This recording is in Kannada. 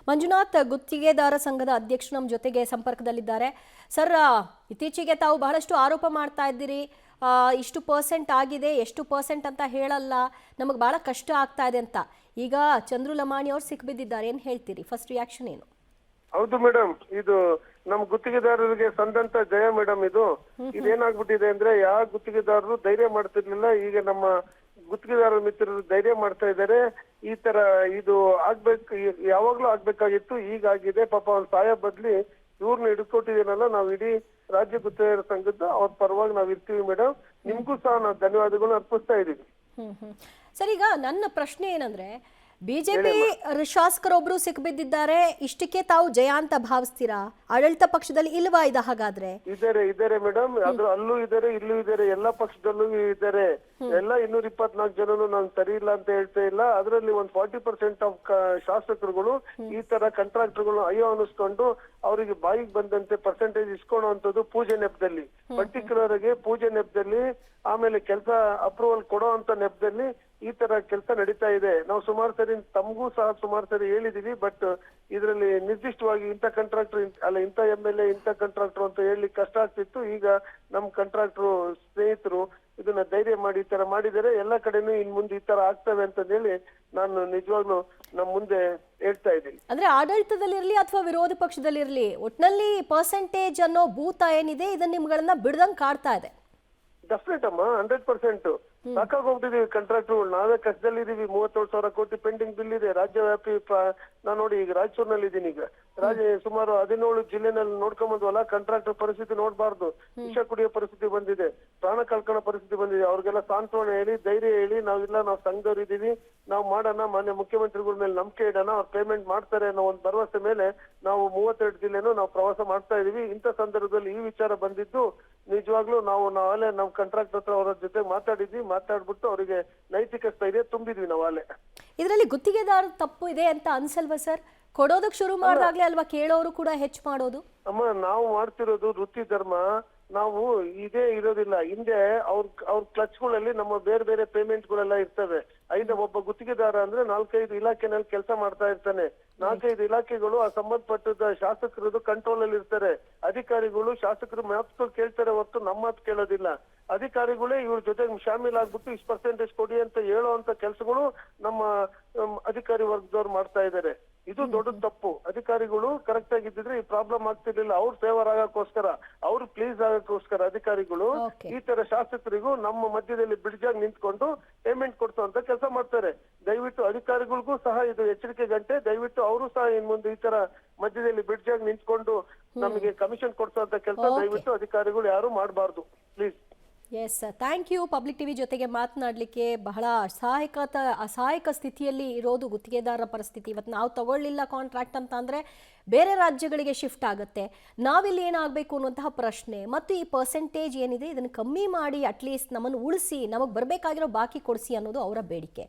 ಮಂಜುನಾಥ್ ಗುತ್ತಿಗೆದಾರ ಸಂಘದ ಅಧ್ಯಕ್ಷರು ನಮ್ಮ ಜೊತೆಗೆ ಸಂಪರ್ಕದಲ್ಲಿದ್ದಾರೆ. ಸರ್, ಇತ್ತೀಚೆಗೆ ತಾವು ಬಹಳಷ್ಟು ಆರೋಪ ಮಾಡ್ತಾ ಇದ್ದೀರಿ. ಇಷ್ಟು ಪರ್ಸೆಂಟ್ ಆಗಿದೆ, ಎಷ್ಟು ಪರ್ಸೆಂಟ್ ಅಂತ ಹೇಳಲ್ಲ, ನಮಗೆ ಬಹಳ ಕಷ್ಟ ಆಗ್ತಾ ಇದೆ ಅಂತ. ಈಗ ಚಂದ್ರು ಲಮಾಣಿ ಅವ್ರು ಸಿಕ್ಬಿದ್ದಿದ್ದಾರೆ, ಏನು ಹೇಳ್ತೀರಿ? ಫಸ್ಟ್ ರಿಯಾಕ್ಷನ್ ಏನು? ಹೌದು ಮೇಡಮ್, ಇದು ನಮ್ ಗುತ್ತಿಗೆದಾರರಿಗೆ ಸಂದಂತ ಜಯ ಮೇಡಮ್. ಇದೇನಾಗ್ಬಿಟ್ಟಿದೆ ಅಂದ್ರೆ ಯಾವ ಗುತ್ತಿಗೆದಾರರು ಧೈರ್ಯ ಮಾಡ್ತಿರ್ಲಿಲ್ಲ, ಈಗ ನಮ್ಮ ಗುತ್ತಿಗೆದಾರರ ಮಿತ್ರರು ಧೈರ್ಯ ಮಾಡ್ತಾ ಇದ್ದಾರೆ. ಈ ತರ ಇದು ಆಗ್ಬೇಕು, ಯಾವಾಗ್ಲೂ ಆಗ್ಬೇಕಾಗಿತ್ತು, ಈಗಾಗಿದೆ. ಪಾಪ ಅವ್ನ ಸಹಾಯ ಬದ್ಲಿ ಇವ್ರನ್ನ ಹಿಡ್ಕೊಟ್ಟಿದ್ದೀನಲ್ಲ, ನಾವ್ ಇಡೀ ರಾಜ್ಯ ಗುತ್ತಿಗೆದಾರರ ಸಂಘದ ಅವ್ರ ಪರವಾಗಿ ನಾವ್ ಇರ್ತೀವಿ ಮೇಡಮ್. ನಿಮ್ಗೂ ಸಹ ನಾವು ಧನ್ಯವಾದಗಳು ಅರ್ಪಿಸ್ತಾ ಇದೀವಿ. ಸರ್, ಈಗ ನನ್ನ ಪ್ರಶ್ನೆ ಏನಂದ್ರೆ, ಬಿಜೆಪಿ ಶಾಸಕರೊಬ್ರು ಸಿಕ್ಬಿದ್ದಿದ್ದಾರೆ, ಇಷ್ಟಕ್ಕೆ ತಾವು ಜಯ ಅಂತ ಭಾವಿಸ್ತೀರಾ? ಆಡಳಿತ ಪಕ್ಷದಲ್ಲಿ ಇಲ್ವಾ ಇದು? ಹಾಗಾದ್ರೆ ಇದಾರೆ ಮೇಡಮ್, ಅಲ್ಲೂ ಇದಾರೆ, ಇಲ್ಲೂ ಇದಾರೆ, ಎಲ್ಲಾ ಪಕ್ಷದಲ್ಲೂ ಇದಾರೆ. ಎಲ್ಲ 224 ಜನನು ನಾನು ಸರಿ ಇಲ್ಲ ಅಂತ ಹೇಳ್ತಾ ಇಲ್ಲ. ಅದರಲ್ಲಿ ಒಂದು 40% ಆಫ್ ಶಾಸಕರುಗಳು ಈ ತರ ಕಾಂಟ್ರಾಕ್ಟರ್ಗಳು ಅಯ್ಯೋ ಅನಿಸ್ಕೊಂಡು ಅವರಿಗೆ ಬಾಯಿಗೆ ಬಂದಂತೆ ಪರ್ಸೆಂಟೇಜ್ ಇಸ್ಕೊಳ್ಳುವಂತದ್ದು ಪೂಜೆ ನೆಪದಲ್ಲಿ, ಪರ್ಟಿಕ್ಯುಲರ್ ಆಗಿ ಪೂಜೆ ನೆಪದಲ್ಲಿ, ಆಮೇಲೆ ಕೆಲಸ ಅಪ್ರೂವಲ್ ಕೊಡೋ ಅಂತ ನೆಪದಲ್ಲಿ ಈ ತರ ಕೆಲಸ ನಡೀತಾ ಇದೆ. ನಾವು ಸುಮಾರು ಸರಿ ತಮಗೂ ಸಹ ಸುಮಾರು ಸರಿ ಹೇಳಿದೀವಿ. ಬಟ್ ಇದರಲ್ಲಿ ನಿರ್ದಿಷ್ಟವಾಗಿ ಇಂಥ ಕಾಂಟ್ರಾಕ್ಟರ್ ಅಲ್ಲ, ಇಂಥ MLA, ಇಂಥ ಕಾಂಟ್ರಾಕ್ಟರ್ ಅಂತ ಹೇಳಲಿಕ್ಕೆ ಕಷ್ಟ ಆಗ್ತಿತ್ತು. ಈಗ ನಮ್ ಕಾಂಟ್ರಾಕ್ಟರ್ ಸ್ನೇಹಿತರು ಇದನ್ನ ಧೈರ್ಯ ಮಾಡಿ ಈ ತರ ಮಾಡಿದರೆ ಎಲ್ಲ ಕಡೆನೂ ಇನ್ ಮುಂದೆ ಈ ತರ ಆಗ್ತವೆ ಅಂತ ಹೇಳಿ ನಾನು ನಿಜವಾಗ್ಲೂ ನಮ್ ಮುಂದೆ ಹೇಳ್ತಾ ಇದ್ದೀನಿ. ಅಂದ್ರೆ ಆಡಳಿತದಲ್ಲಿರ್ಲಿ ಅಥವಾ ವಿರೋಧ ಪಕ್ಷದಲ್ಲಿರ್ಲಿ, ಒಟ್ನಲ್ಲಿ ಪರ್ಸೆಂಟೇಜ್ ಅನ್ನೋ ಭೂತ ಏನಿದೆ, ಇದನ್ನ ನಿಮ್ಗಳನ್ನ ಬಿಡದಂಗ್ ಕಾಡ್ತಾ ಇದೆ. ಡೆಫಿನೆಟ್ ಅಮ್ಮ, 100%. ಸಾಕಾಗೋಗ್ಬಿಟ್ಟಿದೀವಿ ಕಾಂಟ್ರಾಕ್ಟರ್ಗಳು, ನಾವೇ ಕಷ್ಟದಲ್ಲಿದ್ದೀವಿ. 37,000 ಕೋಟಿ ಪೆಂಡಿಂಗ್ ಬಿಲ್ ಇದೆ ರಾಜ್ಯವ್ಯಾಪಿ. ನಾನ್ ನೋಡಿ ಈಗ ರಾಯಚೂರಿನಲ್ಲಿ ಇದ್ದೀನಿ. ಈಗ ಸುಮಾರು 17 ಜಿಲ್ಲೆನಲ್ಲಿ ನೋಡ್ಕೊಂಬಂದ್ವಲ್ಲ, ಕಾಂಟ್ರಾಕ್ಟರ್ ಪರಿಸ್ಥಿತಿ ನೋಡ್ಬಾರ್ದು. ವಿಷ ಕುಡಿಯೋ ಪರಿಸ್ಥಿತಿ ಬಂದಿದೆ, ಪ್ರಾಣ ಕಳ್ಕೊಳ್ಳೋ ಪರಿಸ್ಥಿತಿ ಬಂದಿದೆ. ಅವ್ರಿಗೆಲ್ಲ ಸಾಂತ್ವನ ಹೇಳಿ, ಧೈರ್ಯ ಹೇಳಿ, ನಾವು ಸಂಘದವ್ರು ಇದೀವಿ, ನಾವು ಮಾಡೋಣ, ಮಾನ್ಯ ಮುಖ್ಯಮಂತ್ರಿಗಳ ಮೇಲೆ ನಂಬಿಕೆ ಇಡೋಣ, ಅವ್ರು ಪೇಮೆಂಟ್ ಮಾಡ್ತಾರೆ ಅನ್ನೋ ಒಂದು ಭರವಸೆ ಮೇಲೆ ನಾವು 32 ಜಿಲ್ಲೆನೂ ನಾವು ಪ್ರವಾಸ ಮಾಡ್ತಾ ಇದೀವಿ. ಇಂಥ ಸಂದರ್ಭದಲ್ಲಿ ಈ ವಿಚಾರ ಬಂದಿದ್ದು ನಿಜವಾಗ್ಲೂ ನಾವಲ್ಲೇ ನಾವು ಕಾಂಟ್ರಾಕ್ಟರ್ ಹತ್ರ ಅವರ ಜೊತೆ ಮಾತಾಡ್ಬಿಟ್ಟು ಅವರಿಗೆ ನೈತಿಕ ಸ್ಥೈರ್ಯ ತುಂಬಿದ್ವಿ ನಾವಲ್ಲೇ. ಇದರಲ್ಲಿ ಗುತ್ತಿಗೆದಾರ ತಪ್ಪು ಇದೆ ಅಂತ ಅನ್ಸಲ್ವಾ ಸರ್? ಕೊಡೋದಕ್ಕೆ ಶುರು ಮಾಡಿದಾಗ್ಲೇ ಅಲ್ವಾ ಕೇಳೋರು ಕೂಡ ಹೆಚ್ಚು ಮಾಡೋದು? ಅಮ್ಮ, ನಾವು ಮಾಡ್ತಿರೋದು ವೃತ್ತಿ ಧರ್ಮ. ನಾವು ಇದೇ ಇರೋದಿಲ್ಲ. ಹಿಂದೆ ಅವ್ರ ಕ್ಲಚ್ಗಳಲ್ಲಿ ನಮ್ಮ ಬೇರೆ ಬೇರೆ ಪೇಮೆಂಟ್ ಗಳೆಲ್ಲ ಇರ್ತವೆ. ಒಬ್ಬ ಗುತ್ತಿಗೆದಾರ ಅಂದ್ರೆ 4-5 ಇಲಾಖೆನಲ್ಲಿ ಕೆಲಸ ಮಾಡ್ತಾ ಇರ್ತಾನೆ. 4-5 ಇಲಾಖೆಗಳು ಆ ಸಂಬಂಧಪಟ್ಟದ ಶಾಸಕರದು ಕಂಟ್ರೋಲ್ ಅಲ್ಲಿ ಇರ್ತಾರೆ. ಅಧಿಕಾರಿಗಳು ಶಾಸಕರು ಮಾತು ಕೇಳ್ತಾರೆ ಹೊರತು ನಮ್ಮ ಮಾತು ಕೇಳೋದಿಲ್ಲ. ಅಧಿಕಾರಿಗಳೇ ಇವ್ರ ಜೊತೆಗೆ ಶಾಮೀಲ್ ಆಗ್ಬಿಟ್ಟು ಇಷ್ಟು ಪರ್ಸೆಂಟೇಜ್ ಕೊಡಿ ಅಂತ ಹೇಳೋಂತ ಕೆಲಸಗಳು ನಮ್ಮ ಅಧಿಕಾರಿ ವರ್ಗದವ್ರು ಮಾಡ್ತಾ ಇದ್ದಾರೆ. ಇದು ದೊಡ್ಡ ತಪ್ಪು. ಅಧಿಕಾರಿಗಳು ಕರೆಕ್ಟ್ ಆಗಿದ್ದಿದ್ರೆ ಈ ಪ್ರಾಬ್ಲಮ್ ಆಗ್ತಿರ್ಲಿಲ್ಲ. ಅವ್ರು ಫೇವರ್ ಆಗಕ್ಕೋಸ್ಕರ, ಅವ್ರು ಪ್ಲೀಸ್ ಆಗಕ್ಕೋಸ್ಕರ ಅಧಿಕಾರಿಗಳು ಈ ತರ ಶಾಸಕರಿಗೂ ನಮ್ಮ ಮಧ್ಯದಲ್ಲಿ ಬ್ರಿಡ್ಜ್ ಆಗಿ ನಿಂತ್ಕೊಂಡು ಪೇಮೆಂಟ್ ಕೊಡ್ಸೋಂತ ಕೆಲಸ ಮಾಡ್ತಾರೆ. ದಯವಿಟ್ಟು ಅಧಿಕಾರಿಗಳಿಗೂ ಸಹ ಇದು ಎಚ್ಚರಿಕೆ ಗಂಟೆ. ದಯವಿಟ್ಟು ಅವರು ಸಹ ಇನ್ ಮುಂದೆ ಈ ತರ ಮಧ್ಯದಲ್ಲಿ ಬ್ರಿಡ್ಜ್ ಆಗಿ ನಿಂತ್ಕೊಂಡು ನಮಗೆ ಕಮಿಷನ್ ಕೊಡ್ಸೋಂತ ಕೆಲಸ ದಯವಿಟ್ಟು ಅಧಿಕಾರಿಗಳು ಯಾರು ಮಾಡಬಾರ್ದು, please. Yes, thank you. Public TV ಜೊತೆಗೆ ಮಾತನಾಡಲಿಕ್ಕೆ. ಬಹಳ ಅಸಹಾಯಕ ಸ್ಥಿತಿಯಲ್ಲಿ ಇರೋದು ಗುತ್ತಿಗೆದಾರರ ಪರಿಸ್ಥಿತಿ. ಇವತ್ತು ನಾವು ತಗೊಳ್ಳಿಲ್ಲ ಕಾಂಟ್ರಾಕ್ಟ್ ಅಂತ ಅಂದರೆ ಬೇರೆ ರಾಜ್ಯಗಳಿಗೆ ಶಿಫ್ಟ್ ಆಗುತ್ತೆ. ನಾವಿಲ್ಲಿ ಏನಾಗಬೇಕು ಅನ್ನುವಂತಹ ಪ್ರಶ್ನೆ, ಮತ್ತು ಈ ಪರ್ಸೆಂಟೇಜ್ ಏನಿದೆ ಇದನ್ನು ಕಮ್ಮಿ ಮಾಡಿ ಅಟ್ಲೀಸ್ಟ್ ನಮ್ಮನ್ನು ಉಳಿಸಿ, ನಮಗೆ ಬರಬೇಕಾಗಿರೋ ಬಾಕಿ ಕೊಡಿಸಿ ಅನ್ನೋದು ಅವರ ಬೇಡಿಕೆ.